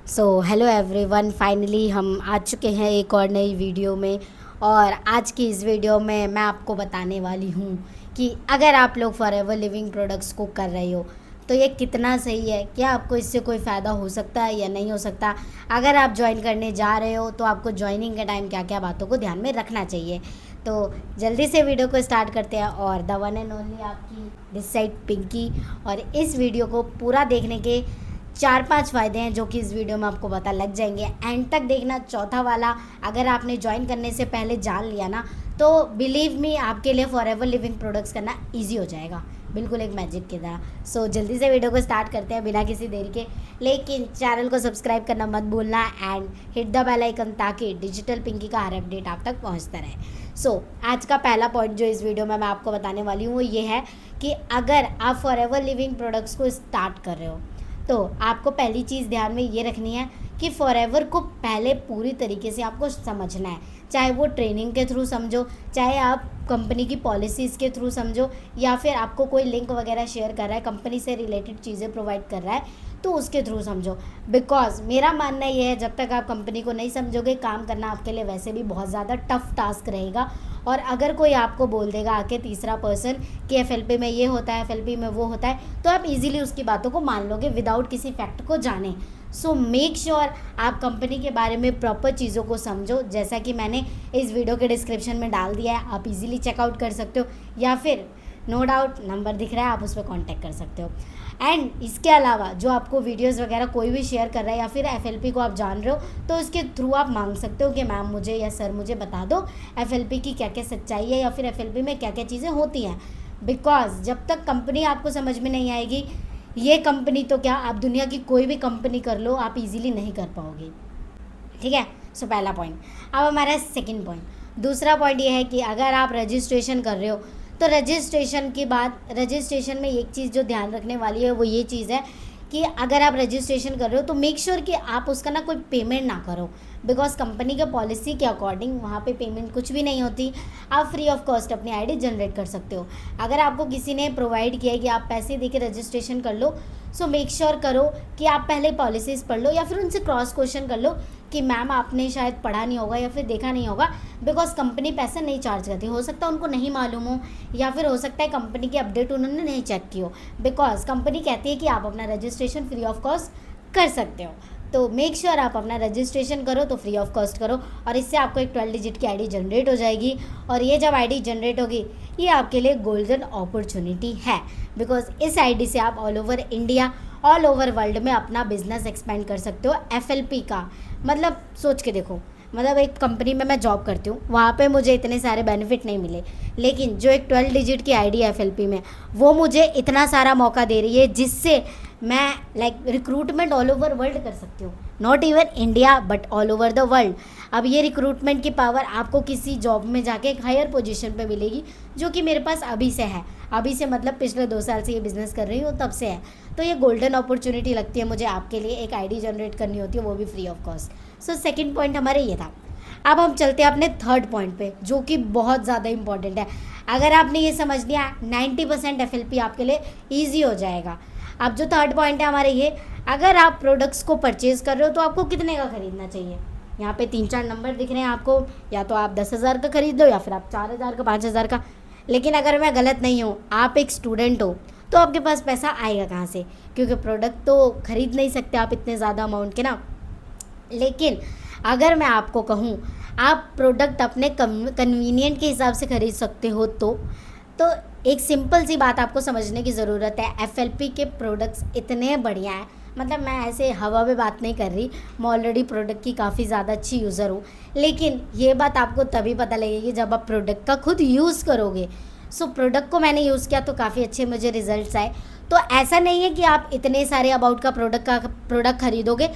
Hello everyone, finally हम आ चुके हैं एक और नई वीडियो में। और आज की इस वीडियो में मैं आपको बताने वाली हूँ कि अगर आप लोग फॉरएवर लिविंग प्रोडक्ट्स को कर रहे हो तो ये कितना सही है, क्या आपको इससे कोई फ़ायदा हो सकता है या नहीं हो सकता। अगर आप ज्वाइन करने जा रहे हो तो आपको ज्वाइनिंग के टाइम क्या क्या बातों को ध्यान में रखना चाहिए। तो जल्दी से वीडियो को स्टार्ट करते हैं। और द वन एंड ओनली आपकी दिस साइड पिंकी। और इस वीडियो को पूरा देखने के 4-5 फ़ायदे हैं जो कि इस वीडियो में आपको पता लग जाएंगे। एंड तक देखना। चौथा वाला, अगर आपने ज्वाइन करने से पहले जान लिया ना तो बिलीव मी आपके लिए फॉरएवर लिविंग प्रोडक्ट्स करना इजी हो जाएगा, बिल्कुल एक मैजिक की तरह। जल्दी से वीडियो को स्टार्ट करते हैं बिना किसी देरी के। लेकिन चैनल को सब्सक्राइब करना मत भूलना and hit the bell icon ताकि डिजिटल पिंकी का हर अपडेट आप तक पहुंचता रहे। आज का पहला पॉइंट जो इस वीडियो में मैं आपको बताने वाली हूँ वो ये है कि अगर आप फॉरएवर लिविंग प्रोडक्ट्स को स्टार्ट कर रहे हो तो आपको पहली चीज़ ध्यान में ये रखनी है कि फॉरएवर को पहले पूरी तरीके से आपको समझना है। चाहे वो ट्रेनिंग के थ्रू समझो, चाहे आप कंपनी की पॉलिसीज़ के थ्रू समझो, या फिर आपको कोई लिंक वगैरह शेयर कर रहा है, कंपनी से रिलेटेड चीज़ें प्रोवाइड कर रहा है तो उसके थ्रू समझो। बिकॉज मेरा मानना ये है जब तक आप कंपनी को नहीं समझोगे काम करना आपके लिए वैसे भी बहुत ज़्यादा टफ टास्क रहेगा। और अगर कोई आपको बोल देगा आके तीसरा पर्सन कि एफएलपी में ये होता है, एफएलपी में वो होता है, तो आप इजीली उसकी बातों को मान लोगे विदाउट किसी फैक्ट को जाने। मेक श्योर आप कंपनी के बारे में प्रॉपर चीज़ों को समझो, जैसा कि मैंने इस वीडियो के डिस्क्रिप्शन में डाल दिया है। आप इजीली चेकआउट कर सकते हो, या फिर नो डाउट नंबर दिख रहा है, आप उस पर कॉन्टैक्ट कर सकते हो। एंड इसके अलावा जो आपको वीडियोस वगैरह कोई भी शेयर कर रहा है या फिर एफएलपी को आप जान रहे हो तो उसके थ्रू आप मांग सकते हो कि मैम मुझे या सर मुझे बता दो एफएलपी की क्या क्या सच्चाई है या फिर एफएलपी में क्या क्या चीज़ें होती हैं। बिकॉज जब तक कंपनी आपको समझ में नहीं आएगी, ये कंपनी तो क्या आप दुनिया की कोई भी कंपनी कर लो आप इजीली नहीं कर पाओगे। ठीक है। पहला पॉइंट। अब हमारा सेकंड पॉइंट। दूसरा पॉइंट ये है कि अगर आप रजिस्ट्रेशन कर रहे हो तो रजिस्ट्रेशन के बाद रजिस्ट्रेशन में एक चीज़ जो ध्यान रखने वाली है वो ये चीज़ है कि अगर आप रजिस्ट्रेशन कर रहे हो तो मेक श्योर कि आप उसका ना कोई पेमेंट ना करो। बिकॉज कंपनी के पॉलिसी के अकॉर्डिंग वहाँ पे पेमेंट कुछ भी नहीं होती। आप फ्री ऑफ कॉस्ट अपनी आईडी जनरेट कर सकते हो। अगर आपको किसी ने प्रोवाइड किया है कि आप पैसे दे के रजिस्ट्रेशन कर लो, मेक श्योर करो कि आप पहले पॉलिसीज़ पढ़ लो या फिर उनसे क्रॉस क्वेश्चन कर लो कि मैम आपने शायद पढ़ा नहीं होगा या फिर देखा नहीं होगा। बिकॉज कंपनी पैसा नहीं चार्ज करती, हो सकता है उनको नहीं मालूम हो या फिर हो सकता है कंपनी की अपडेट उन्होंने नहीं चेक की हो। बिकॉज कंपनी कहती है कि आप अपना रजिस्ट्रेशन फ्री ऑफ कॉस्ट कर सकते हो। तो मेक श्योर आप अपना रजिस्ट्रेशन करो तो फ्री ऑफ कॉस्ट करो, और इससे आपको एक 12 डिजिट की आईडी जनरेट हो जाएगी। और ये जब आईडी जनरेट होगी ये आपके लिए गोल्डन अपॉर्चुनिटी है। बिकॉज इस आईडी से आप all over India, all over world में अपना बिजनेस एक्सपेंड कर सकते हो। एफएलपी का मतलब सोच के देखो, मतलब एक कंपनी में मैं जॉब करती हूँ, वहाँ पे मुझे इतने सारे बेनिफिट नहीं मिले, लेकिन जो एक 12 डिजिट की आईडी है एफएलपी में वो मुझे इतना सारा मौका दे रही है जिससे मैं रिक्रूटमेंट ऑल ओवर वर्ल्ड कर सकती हूँ। Not even India but all over the world. अब ये रिक्रूटमेंट की पावर आपको किसी जॉब में जाके एक हायर पोजीशन पे मिलेगी, जो कि मेरे पास अभी से है। अभी से मतलब पिछले 2 साल से ये बिज़नेस कर रही हूँ तब से है। तो ये गोल्डन अपॉर्चुनिटी लगती है मुझे आपके लिए। एक आईडी जनरेट करनी होती है वो भी free of cost. Second point हमारे ये था। अब हम चलते हैं अपने थर्ड पॉइंट पे जो कि बहुत ज़्यादा इंपॉर्टेंट है। अगर आपने ये समझ लिया 90% एफएलपी आपके लिए ईजी हो जाएगा। अब जो थर्ड पॉइंट है हमारे ये, अगर आप प्रोडक्ट्स को परचेज़ कर रहे हो तो आपको कितने का ख़रीदना चाहिए। यहाँ पे 3-4 नंबर दिख रहे हैं आपको, या तो आप 10,000 का खरीद लो या फिर आप 4,000 का, 5,000 का। लेकिन अगर मैं गलत नहीं हूँ, आप एक स्टूडेंट हो तो आपके पास पैसा आएगा कहाँ से, क्योंकि प्रोडक्ट तो खरीद नहीं सकते आप इतने ज़्यादा अमाउंट के ना। लेकिन अगर मैं आपको कहूँ आप प्रोडक्ट अपने कन्वीनियंट के हिसाब से ख़रीद सकते हो तो एक सिंपल सी बात आपको समझने की ज़रूरत है। एफएलपी के प्रोडक्ट्स इतने बढ़िया हैं, मतलब मैं ऐसे हवा में बात नहीं कर रही, मैं ऑलरेडी प्रोडक्ट की काफ़ी ज़्यादा अच्छी यूज़र हूँ। लेकिन ये बात आपको तभी पता लगेगी जब आप प्रोडक्ट का खुद यूज़ करोगे। प्रोडक्ट को मैंने यूज़ किया तो काफ़ी अच्छे मुझे रिजल्ट्स आए। तो ऐसा नहीं है कि आप इतने सारे अबाउट का प्रोडक्ट खरीदोगे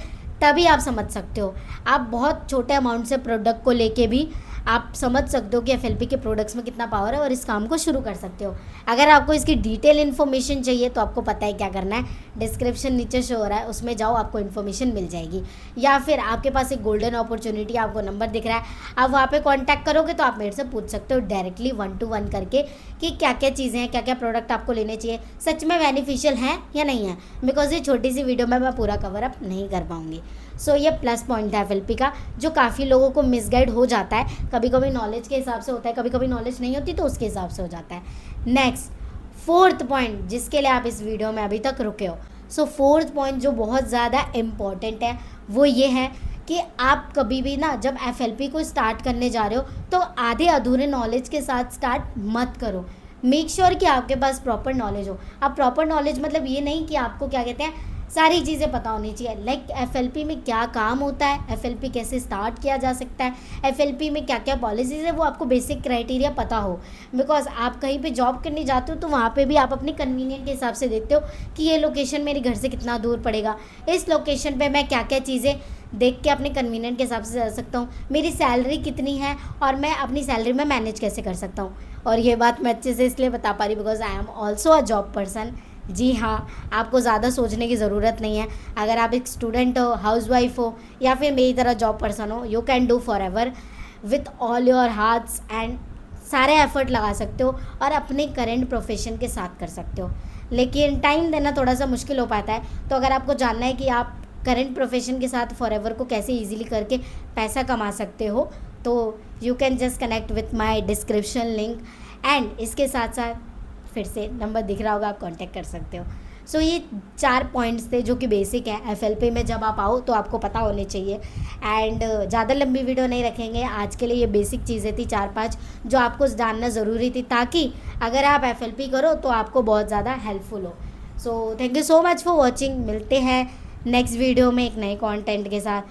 तभी आप समझ सकते हो। आप बहुत छोटे अमाउंट से प्रोडक्ट को लेके भी आप समझ सकते हो कि एफएलपी के प्रोडक्ट्स में कितना पावर है और इस काम को शुरू कर सकते हो। अगर आपको इसकी डिटेल इन्फॉर्मेशन चाहिए तो आपको पता है क्या करना है, डिस्क्रिप्शन नीचे शो हो रहा है उसमें जाओ, आपको इन्फॉर्मेशन मिल जाएगी। या फिर आपके पास एक गोल्डन अपॉर्चुनिटी, आपको नंबर दिख रहा है, आप वहाँ पे कांटेक्ट करोगे तो आप मेरे से पूछ सकते हो डायरेक्टली 1-to-1 करके कि क्या क्या चीज़ें हैं, क्या क्या प्रोडक्ट आपको लेने चाहिए, सच में बेनिफिशियल हैं या नहीं है। बिकॉज ये छोटी सी वीडियो में मैं पूरा कवर अप नहीं कर पाऊँगी। सो ये प्लस पॉइंट है FLP का, जो काफ़ी लोगों को मिसगाइड हो जाता है। कभी कभी नॉलेज के हिसाब से होता है, कभी कभी नॉलेज नहीं होती तो उसके हिसाब से हो जाता है। नेक्स्ट, फोर्थ पॉइंट जिसके लिए आप इस वीडियो में अभी तक रुके हो, सो फोर्थ पॉइंट जो बहुत ज़्यादा इम्पॉर्टेंट है वो ये है कि आप कभी भी ना जब FLP को स्टार्ट करने जा रहे हो तो आधे अधूरे नॉलेज के साथ स्टार्ट मत करो। मेक श्योर कि आपके पास प्रॉपर नॉलेज हो। अब प्रॉपर नॉलेज मतलब ये नहीं कि आपको क्या कहते हैं सारी चीज़ें पता होनी चाहिए, लाइक FLP में क्या काम होता है, FLP कैसे स्टार्ट किया जा सकता है, FLP में क्या क्या पॉलिसीज़ है, वो आपको बेसिक क्राइटेरिया पता हो। बिकॉज आप कहीं पे जॉब करने जाते हो तो वहाँ पे भी आप अपने कन्वीनियंट के हिसाब से देखते हो कि ये लोकेशन मेरे घर से कितना दूर पड़ेगा, इस लोकेशन पे मैं क्या क्या चीज़ें देख के अपने कन्वीनियंट के हिसाब से जा सकता हूँ, मेरी सैलरी कितनी है और मैं अपनी सैलरी में मैनेज कैसे कर सकता हूँ। और ये बात मैं अच्छे से इसलिए बता पा रही because I am also a job person. जी हाँ, आपको ज़्यादा सोचने की ज़रूरत नहीं है। अगर आप एक स्टूडेंट हो, हाउसवाइफ हो या फिर मेरी तरह जॉब पर्सन हो, you can do for ever with all your hearts and सारे एफर्ट लगा सकते हो और अपने करेंट प्रोफेशन के साथ कर सकते हो। लेकिन टाइम देना थोड़ा सा मुश्किल हो पाता है। तो अगर आपको जानना है कि आप करेंट प्रोफेशन के साथ फॉर एवर को कैसे ईजिली करके पैसा कमा सकते हो, तो you can just connect with my description link. And इसके साथ साथ फिर से नंबर दिख रहा होगा, आप कांटेक्ट कर सकते हो। सो ये 4 पॉइंट्स थे जो कि बेसिक है FLP में, जब आप आओ तो आपको पता होने चाहिए। एंड ज़्यादा लंबी वीडियो नहीं रखेंगे आज के लिए, ये बेसिक चीज़ें थी 4-5 जो आपको जानना ज़रूरी थी, ताकि अगर आप FLP करो तो आपको बहुत ज़्यादा हेल्पफुल हो। So thank you so much for watching. मिलते हैं नेक्स्ट वीडियो में एक नए कॉन्टेंट के साथ।